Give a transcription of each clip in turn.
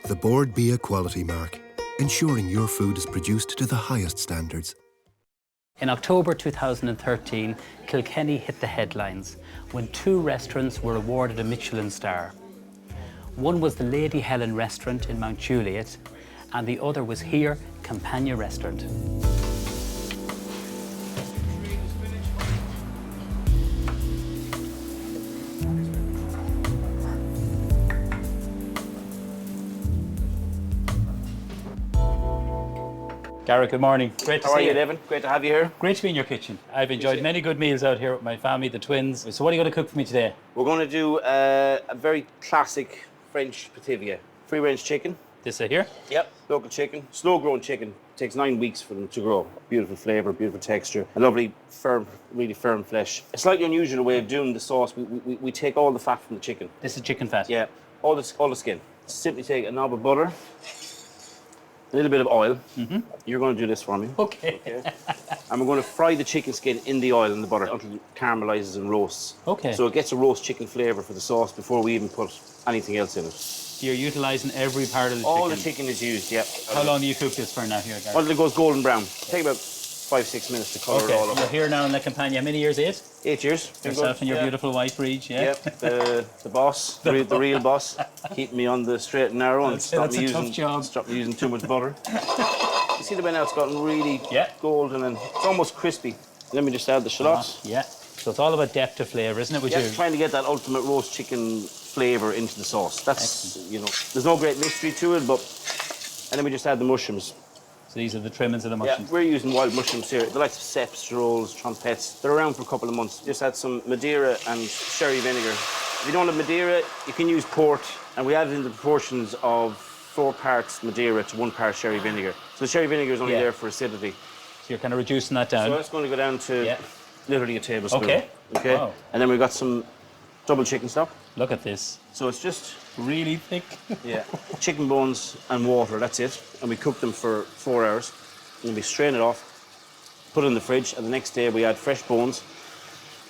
the bordbia quality mark, ensuring your food is produced to the highest standards. In October 2013, Kilkenny hit the headlines when 2 restaurants were awarded a Michelin star. One was the Lady Helen restaurant in Mount Juliet, and the other was here, Campagna restaurant. Gareth, good morning. Great to see you. How are you, Neven? Great to have you here. Great to be in your kitchen. I've enjoyed many good meals out here with my family, the twins. So what are you going to cook for me today? We're going to do a very classic French Pithivier. Free-range chicken. This here? Yep. Local chicken. Slow-grown chicken. Takes 9 weeks for them to grow. Beautiful flavour, beautiful texture. A lovely, firm, really firm flesh. A slightly unusual way of doing the sauce. We take all the fat from the chicken. This is chicken fat? Yeah. All the skin. Simply take a knob of butter. A little bit of oil. You're going to do this for me. Okay. And we're going to fry the chicken skin in the oil and the butter until it caramelizes and roasts. Okay. So it gets a roast chicken flavour for the sauce before we even put anything else in it. So you're utilising every part of the chicken? All the chicken is used, yep. How long do you cook this for now here, Gareth? Until it goes golden brown. Take about 5-6 minutes to colour it all up. You're here now in La Campagna. How many years? 8? 8 years. Yourself and your beautiful wife, Breach, yeah? Yep, the boss, the real boss, keeping me on the straight and narrow and stop me using too much butter. You see the way now it's gotten really golden and it's almost crispy. Let me just add the shallots. Yeah. So it's all about depth of flavour, isn't it? Yeah, trying to get that ultimate roast chicken flavour into the sauce. That's, you know, there's no great mystery to it, but... And then we just add the mushrooms. So these are the trimmings of the mushrooms? Yeah, we're using wild mushrooms here. The likes of ceps, rolls, trumpets. They're around for a couple of months. Just add some Madeira and sherry vinegar. If you don't have Madeira, you can use port, and we add it in the proportions of 4 parts Madeira to 1 part sherry vinegar. So the sherry vinegar is only there for acidity. So you're kind of reducing that down? So that's going to go down to literally a tablespoon. Okay. Wow. And then we've got some double chicken stock. Look at this. So it's just... really thick. Yeah. Chicken bones and water, that's it. And we cook them for 4 hours. And then we strain it off, put it in the fridge, and the next day we add fresh bones,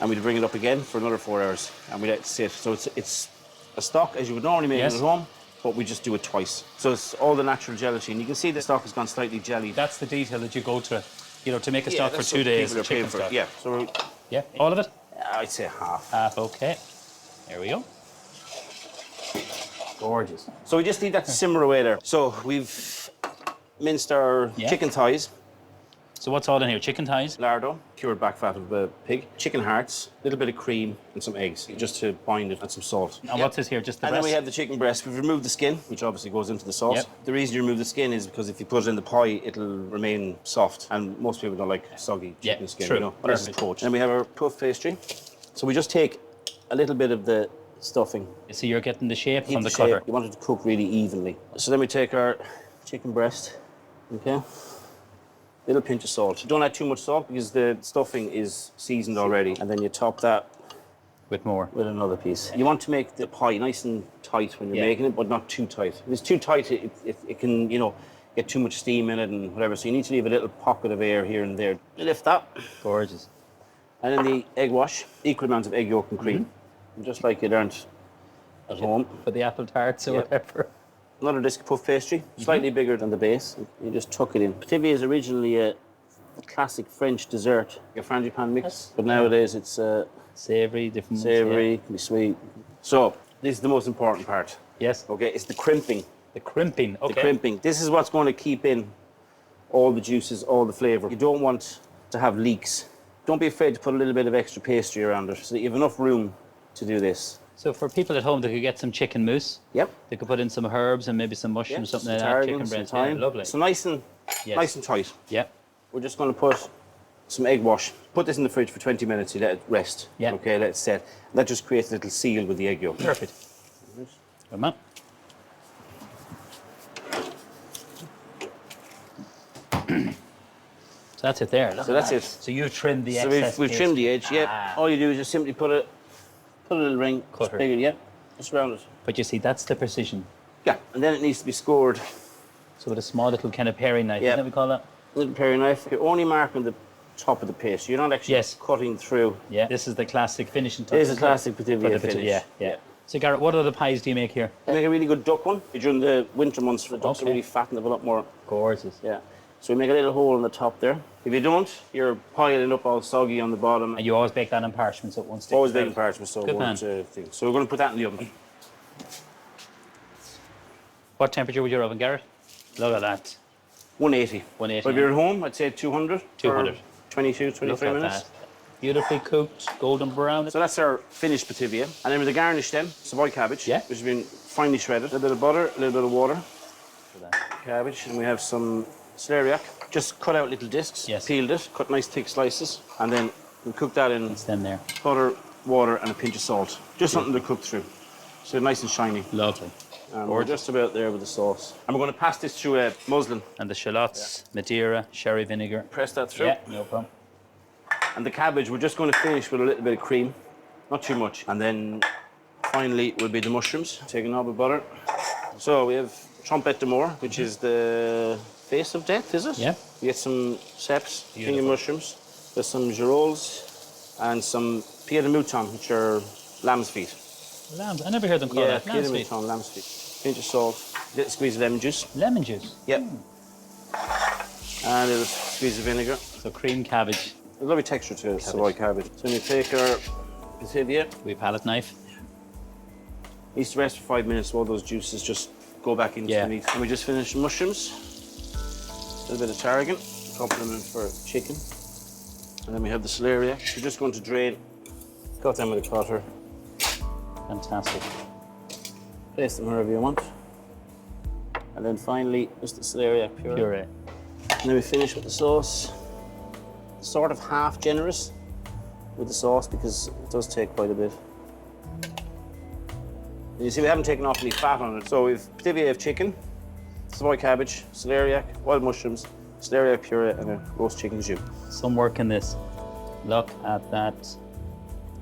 and we bring it up again for another 4 hours, and we let it sit. So it's a stock as you would normally make it at home, but we just do it twice. So it's all the natural gelatin. You can see the stock has gone slightly jellied. That's the detail that you go to, you know, to make a stock for 2 days. Chicken stock. Yeah. So all of it? I'd say half. Half, okay. There we go. Gorgeous. So we just need that to simmer away there. So we've minced our chicken thighs. So what's all in here? Chicken thighs? Lardo, cured back fat of a pig. Chicken hearts, a little bit of cream and some eggs, just to bind it, and some salt. And what's this here, just the breast? And then we have the chicken breast. We've removed the skin, which obviously goes into the sauce. The reason you remove the skin is because if you put it in the pie, it'll remain soft. And most people don't like soggy chicken skin, you know. But that's poached. And then we have our puff pastry. So we just take a little bit of the stuffing. So you're getting the shape from the cutter. You want it to cook really evenly. So then we take our chicken breast, okay? Little pinch of salt. Don't add too much salt because the stuffing is seasoned already. And then you top that with more. With another piece. You want to make the pie nice and tight when you're making it, but not too tight. If it's too tight, it can, you know, get too much steam in it and whatever. So you need to leave a little pocket of air here and there. You lift that. Gorgeous. And then the egg wash, equal amounts of egg yolk and cream. Just like you learned at home. For the apple tarts or whatever. Another disc of puff pastry, slightly bigger than the base. You just tuck it in. Pithivier is originally a classic French dessert, a frangipane mix, but nowadays it's savoury, different savoury, can be sweet. So this is the most important part. Yes. Okay, it's the crimping. The crimping, okay. The crimping. This is what's going to keep in all the juices, all the flavour. You don't want to have leaks. Don't be afraid to put a little bit of extra pastry around it so that you have enough room to do this. So for people at home, they could get some chicken mousse. Yep. They could put in some herbs and maybe some mushrooms, something like that. Chicken breast, lovely. So nice and tight. Yeah. We're just going to put some egg wash. Put this in the fridge for 20 minutes. You let it rest. Yeah. Okay, let it set. That just creates a little seal with the egg yolk. Perfect. Come on. So that's it there. So that's it. So you've trimmed the excess. So we've trimmed the edge. Yeah. All you do is just simply put a little ring, cutter. Bigger, yeah, just round it. But you see, that's the precision. Yeah, and then it needs to be scored. So with a small little kind of paring knife, isn't that what we call that? Little paring knife. You're only marking the top of the paste. You're not actually cutting through. Yeah, this is the classic finishing touch. This is a classic Pithivier finish. Yeah. So, Gareth, what other pies do you make here? We make a really good duck one during the winter months. The ducks are Okay. really fat and have a lot more. Gorgeous. Yeah. So we make a little hole in the top there. If you don't, your pie will end up all soggy on the bottom. And you always bake that on parchment so it won't stick. Always baking parchment, so it Good won't man. thing. So we're going to put that in the oven. What temperature would your oven, Gareth? Look at that. 180. 180. But if you're at home, I'd say 200. 200. For 22, 23 Look at minutes. that. Beautifully cooked, golden brown. So that's our finished Pithivier. And then with the garnish then, Savoy cabbage, Yeah. which has been finely shredded. A little bit of butter, a little bit of water. Look at that. Cabbage, and we have some celeriac. Just cut out little discs, Yes. peeled it, cut nice thick slices, and then we cook that in It's them there. butter, water, and a pinch of salt. Just something to cook through. So nice and shiny. Lovely. And we're just about there with the sauce. And we're going to pass this through a muslin. And the shallots, Madeira, sherry vinegar. Press that through. Yeah, no problem. And the cabbage, we're just going to finish with a little bit of cream. Not too much. And then finally will be the mushrooms. Take a knob of butter. So we have trompette de mort, which is the face of death, is it? Yeah. You get some ceps, king of Beautiful. mushrooms. There's some girolles and some pied de mouton, which are lamb's feet. Lambs. I never heard them called Yeah, that. pied de Lamb's feet. mouton, lamb's feet. Pinch of salt, little squeeze of lemon juice. Lemon juice. Yep. And a little squeeze of vinegar. So cream cabbage. A lovely texture to it, Savoy cabbage. So we take our Pithivier. We palette knife. Needs to rest for 5 minutes so all those juices just go back into Yeah. the meat. And we just finished mushrooms, a little bit of tarragon, compliment for chicken. And then we have the celeriac. We're just going to drain, cut them with a cutter, Fantastic. place them wherever you want. And then finally, just the celeriac puree. Puree. And then we finish with the sauce. Sort of half generous with the sauce because it does take quite a bit. And you see, we haven't taken off any fat on it. So we've Pithivier of chicken, Savoy cabbage, celeriac, wild mushrooms, celeriac puree, and a roast chicken jus. Some work in this. Look at that.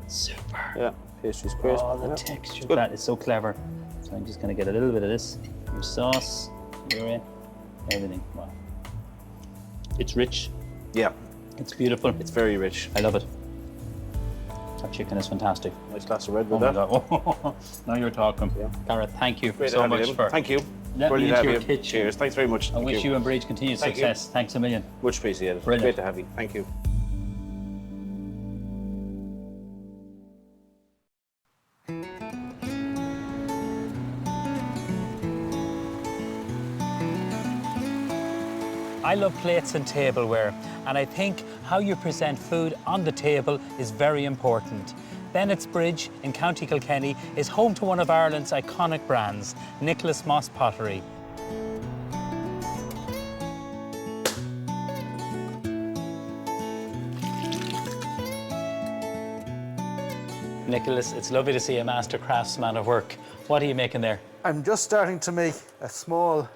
Super. Yeah, pastry's great. Oh, the Yeah. texture. Good. That is so clever. So I'm just going to get a little bit of this. Your sauce, puree, everything. Wow. It's rich. Yeah, It's beautiful. it's very rich. I love it. That chicken is fantastic. Nice glass of red Oh with my that. God. Now you're talking. Yeah. Gareth, thank you Great to so have you, much Neven. for. Thank you. Let me Brilliant to into have your you. kitchen. Cheers. Thanks very much. I Thank wish you and Bridge continued Thank you. success. Thanks a million. Much appreciated. Brilliant. Great to have you. Thank you. I love plates and tableware, and I think how you present food on the table is very important. Bennettsbridge in County Kilkenny is home to one of Ireland's iconic brands, Mosse Pottery. Nicholas, it's lovely to see a master craftsman at work. What are you making there? I'm just starting to make a small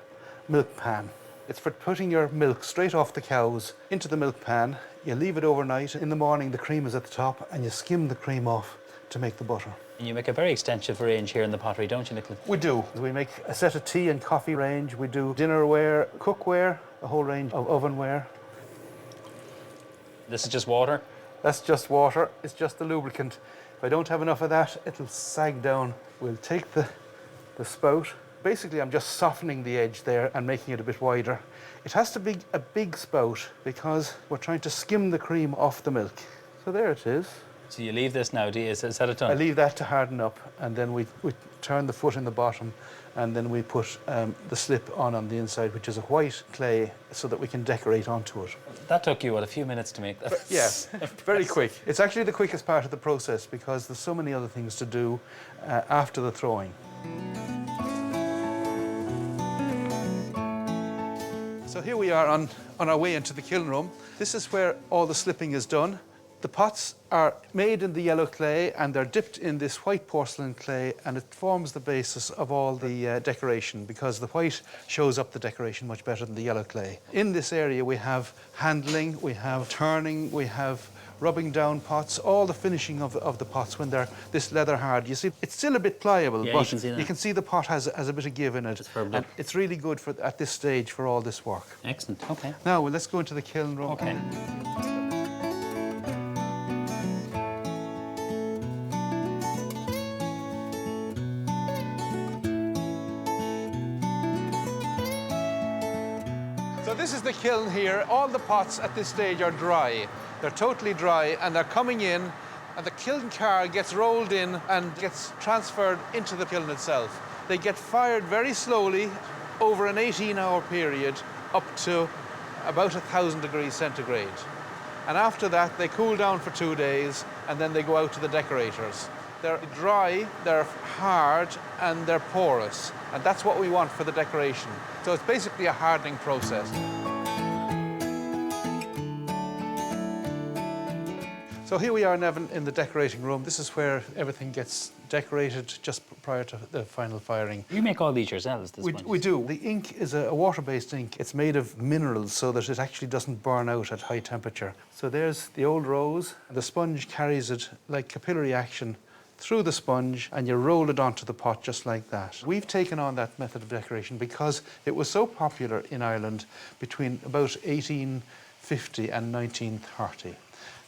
milk pan. It's for putting your milk straight off the cows into the milk pan. You leave it overnight. In the morning, the cream is at the top, and you skim the cream off to make the butter. And you make a very extensive range here in the pottery, don't you, Nicholas? We do. We make a set of tea and coffee range. We do dinnerware, cookware, a whole range of ovenware. This is just water. That's just water. It's just the lubricant. If I don't have enough of that, it'll sag down. We'll take the spout. Basically, I'm just softening the edge there and making it a bit wider. It has to be a big spout because we're trying to skim the cream off the milk. So there it is. So you leave this now, do you? Is that it done? I leave that to harden up, and then we turn the foot in the bottom, and then we put the slip on the inside, which is a white clay, so that we can decorate onto it. That took you, what, a few minutes to make that? Yeah, very quick. It's actually the quickest part of the process because there's so many other things to do after the throwing. So here we are on our way into the kiln room. This is where all the slipping is done. The pots are made in the yellow clay and they're dipped in this white porcelain clay, and it forms the basis of all the decoration because the white shows up the decoration much better than the yellow clay. In this area we have handling, we have turning, we have rubbing down pots, all the finishing of the pots when they're this leather hard. You see, it's still a bit pliable, Yeah, but you can see that. you can see the pot has a bit of give in it. It's firmed And up. it's really good at this stage for all this work. Excellent, okay. Now, well, let's go into the kiln room. Okay. So this is the kiln here. All the pots at this stage are dry. They're totally dry and they're coming in, and the kiln car gets rolled in and gets transferred into the kiln itself. They get fired very slowly over an 18-hour period up to about 1,000 degrees centigrade. And after that, they cool down for 2 days, and then they go out to the decorators. They're dry, they're hard, and they're porous. And that's what we want for the decoration. So it's basically a hardening process. So here we are, Neven, in the decorating room. This is where everything gets decorated just prior to the final firing. You make all these yourselves, this one? We do. The ink is a water-based ink. It's made of minerals so that it actually doesn't burn out at high temperature. So there's the old rose. The sponge carries it like capillary action through the sponge, and you roll it onto the pot just like that. We've taken on that method of decoration because it was so popular in Ireland between about 1850 and 1930.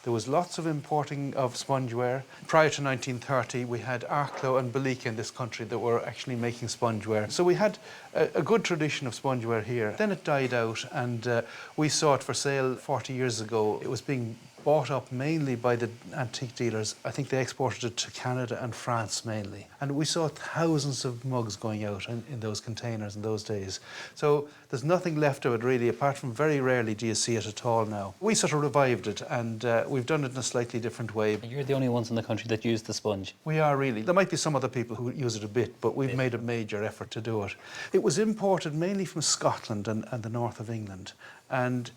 There was lots of importing of spongeware. Prior to 1930, we had Arklow and Balika in this country that were actually making spongeware. So we had a good tradition of spongeware here. Then it died out, and we saw it for sale 40 years ago. It was being bought up mainly by the antique dealers. I think they exported it to Canada and France mainly. And we saw thousands of mugs going out in those containers in those days. So there's nothing left of it really, apart from very rarely do you see it at all now. We sort of revived it, and we've done it in a slightly different way. And you're the only ones in the country that use the sponge. We are really. There might be some other people who use it a bit, but we've made a major effort to do it. It was imported mainly from Scotland and the north of England. And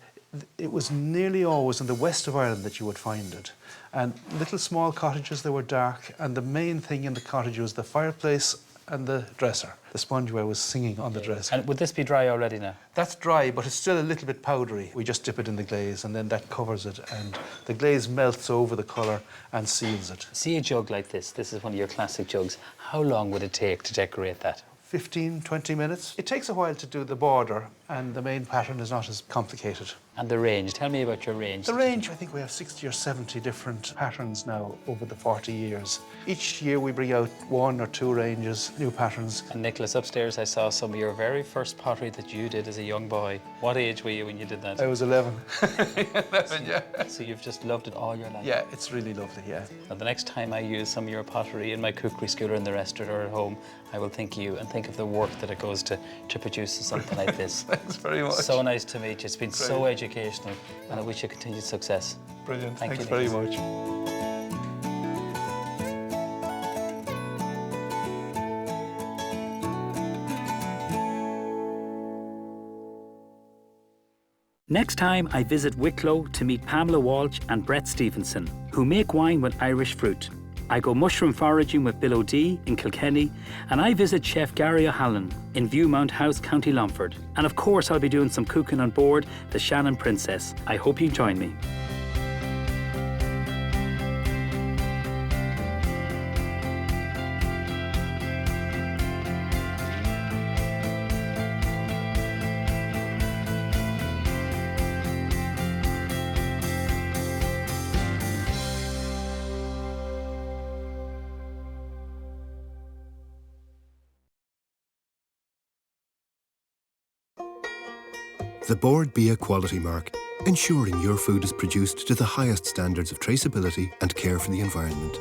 it was nearly always in the west of Ireland that you would find it. And little small cottages, they were dark, and the main thing in the cottage was the fireplace and the dresser. The spongeware was singing on the dresser. And would this be dry already now? That's dry, but it's still a little bit powdery. We just dip it in the glaze, and then that covers it, and the glaze melts over the colour and seals it. See a jug like this. This is one of your classic jugs. How long would it take to decorate that? 15, 20 minutes. It takes a while to do the border, and the main pattern is not as complicated. And the range, tell me about your range. The range, I think we have 60 or 70 different patterns now over the 40 years. Each year we bring out 1 or 2 ranges, new patterns. And Nicholas, upstairs I saw some of your very first pottery that you did as a young boy. What age were you when you did that? I was 11. 11, yeah. So you've just loved it all your life? Yeah, it's really lovely, yeah. Now the next time I use some of your pottery in my cookery school or in the restaurant or at home, I will think of you and think of the work that it goes to produce something like this. Thanks very much. So nice to meet you. It's been so educational, and I wish you continued success. Brilliant. Thanks very much. Next time I visit Wicklow to meet Pamela Walsh and Brett Stevenson, who make wine with Irish fruit. I go mushroom foraging with Bill O'Dea in Kilkenny, and I visit Chef Gareth O'Halloran in Viewmount House, County Longford. And of course I'll be doing some cooking on board the Shannon Princess. I hope you join me. The bordbia quality mark, ensuring your food is produced to the highest standards of traceability and care for the environment.